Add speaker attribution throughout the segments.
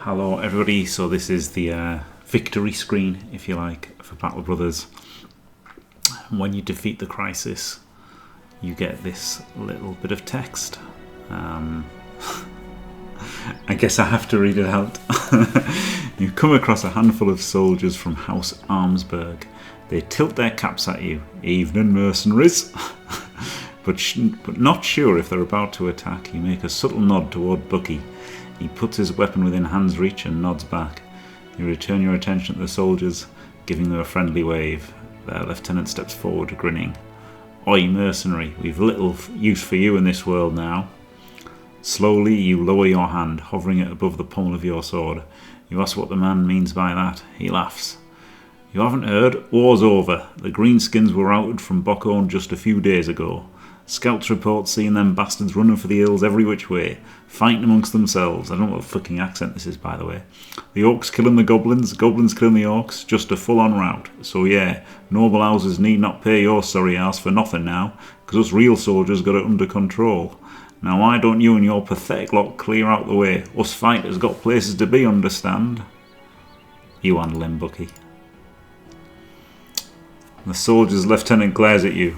Speaker 1: Hello everybody, so this is the victory screen, if you like, for Battlebrothers. When you defeat the crisis, you get this little bit of text. I guess I have to read it out. You come across a handful of soldiers from House Armsburg. They tilt their caps at you. Evening, mercenaries. but not sure if they're about to attack, you make a subtle nod toward Bucky. He puts his weapon within hand's reach and nods back. You return your attention to the soldiers, giving them a friendly wave. Their lieutenant steps forward, grinning. Oi, mercenary, we've little use for you in this world now. Slowly you lower your hand, hovering it above the pommel of your sword. You ask what the man means by that. He laughs. You haven't heard? War's over. The Greenskins were routed from Bockhorn just a few days ago. Scouts report seeing them bastards running for the hills every which way, fighting amongst themselves. I don't know what fucking accent this is, by the way. The orcs killing the goblins, goblins killing the orcs, just a full-on rout. So yeah, noble houses need not pay your sorry ass for nothing now, because us real soldiers got it under control. Now why don't you and your pathetic lot clear out the way? Us fighters got places to be, understand? You handle him, Bucky. The soldier's lieutenant glares at you.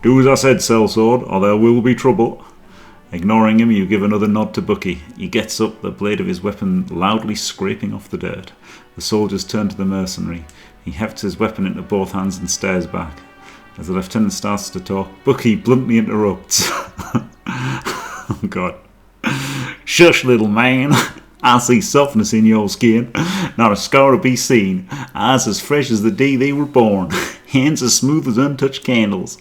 Speaker 1: Do as I said, sellsword, or there will be trouble. Ignoring him, you give another nod to Bucky. He gets up, the blade of his weapon loudly scraping off the dirt. The soldiers turn to the mercenary. He hefts his weapon into both hands and stares back. As the lieutenant starts to talk, Bucky bluntly interrupts. Oh God. Shush, little man. I see softness in your skin. Not a scar to be seen. Eyes as fresh as the day they were born. Hands as smooth as untouched candles.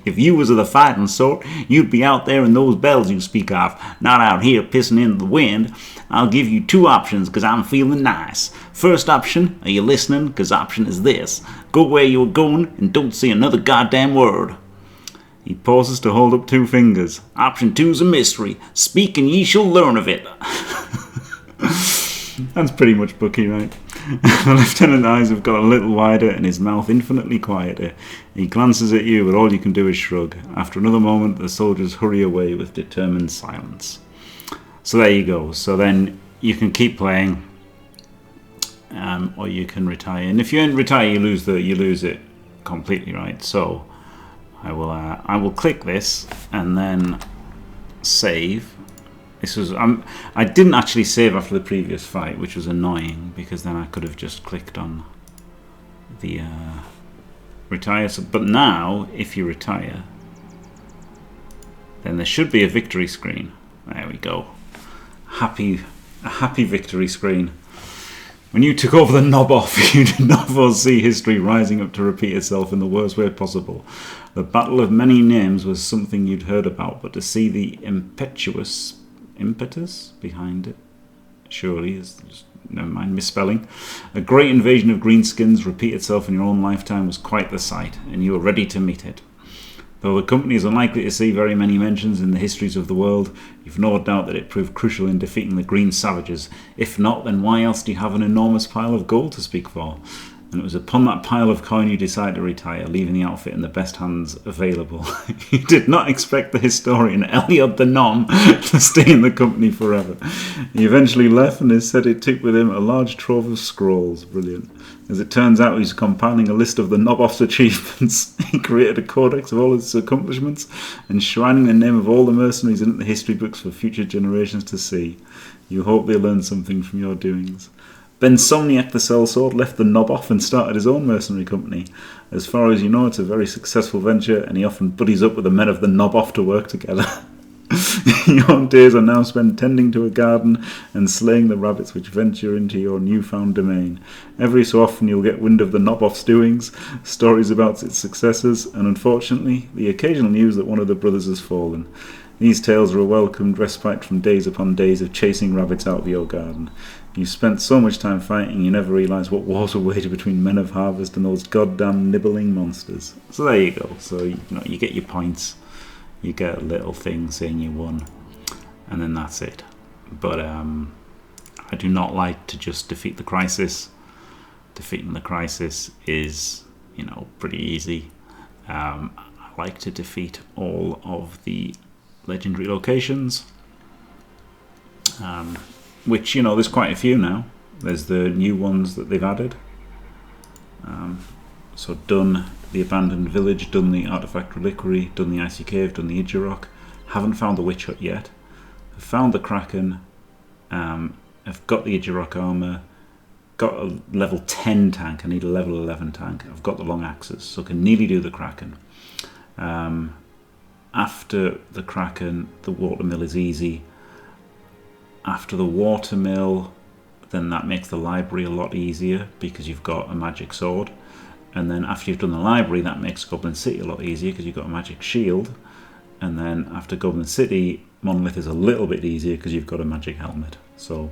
Speaker 1: If you was of the fighting sort, you'd be out there in those battles you speak of, not out here pissing in the wind. I'll give you two options, because I'm feeling nice. First option, are you listening? Because option is this. Go where you're going and don't say another goddamn word. He pauses to hold up two fingers. Option two's a mystery. Speak and ye shall learn of it. That's pretty much Bucky, right? The lieutenant's eyes have got a little wider and his mouth infinitely quieter. He glances at you, but all you can do is shrug. After another moment, the soldiers hurry away with determined silence. So there you go. So then you can keep playing, or you can retire. And if you retire, you lose it completely, right? So I will click this and then save. This was I didn't actually save after the previous fight, which was annoying because then I could have just clicked on the retire. So, but now, if you retire, then there should be a victory screen. There we go. A happy victory screen. When you took over the knob off, you did not foresee history rising up to repeat itself in the worst way possible. The Battle of Many Names was something you'd heard about, but to see the impetus behind it, surely is never mind misspelling. A great invasion of greenskins repeat itself in your own lifetime was quite the sight, and you were ready to meet it. Though the company is unlikely to see very many mentions in the histories of the world, you've no doubt that it proved crucial in defeating the green savages. If not, then why else do you have an enormous pile of gold to speak for? And it was upon that pile of coin you decided to retire, leaving the outfit in the best hands available. You did not expect the historian Eliot the Nom to stay in the company forever. He eventually left and is said it took with him a large trove of scrolls. Brilliant. As it turns out, he's compiling a list of the Knob-Off's achievements. He created a codex of all his accomplishments, enshrining the name of all the mercenaries in the history books for future generations to see. You hope they learn something from your doings. Bensomniac the Sellsword left the knob off and started his own mercenary company. As far as you know, it's a very successful venture, and he often buddies up with the men of the knob off to work together. Your days are now spent tending to a garden and slaying the rabbits which venture into your newfound domain. Every so often you'll get wind of the knob off's doings, stories about its successors, and unfortunately, the occasional news that one of the brothers has fallen. These tales are a welcomed respite from days upon days of chasing rabbits out of your garden. You spent so much time fighting, you never realised what wars were waged between men of harvest and those goddamn nibbling monsters. So there you go. So you get your points, you get a little thing saying you won, and then that's it. But I do not like to just defeat the crisis. Defeating the crisis is, pretty easy. I like to defeat all of the legendary locations. which, you know, there's quite a few now. There's the new ones that they've added. So done the Abandoned Village, done the Artifact Reliquary, done the Icy Cave, done the Idjarok. Haven't found the Witch Hut yet. I've found the Kraken. I've got the Idjarok armor. Got a level 10 tank. I need a level 11 tank. I've got the long axes, so I can nearly do the Kraken. After the Kraken, the Watermill is easy. After the Watermill, then that makes the library a lot easier because you've got a magic sword. And then after you've done the library, that makes Goblin City a lot easier because you've got a magic shield. And then after Goblin City, Monolith is a little bit easier because you've got a magic helmet. So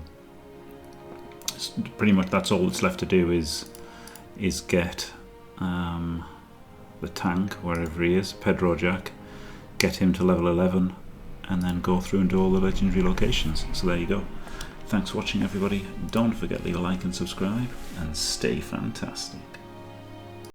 Speaker 1: pretty much that's all that's left to do is get the tank, wherever he is, Pedro Jack, get him to level 11, and then go through and do all the legendary locations. So there you go. Thanks for watching, everybody. Don't forget to leave a like and subscribe, and stay fantastic.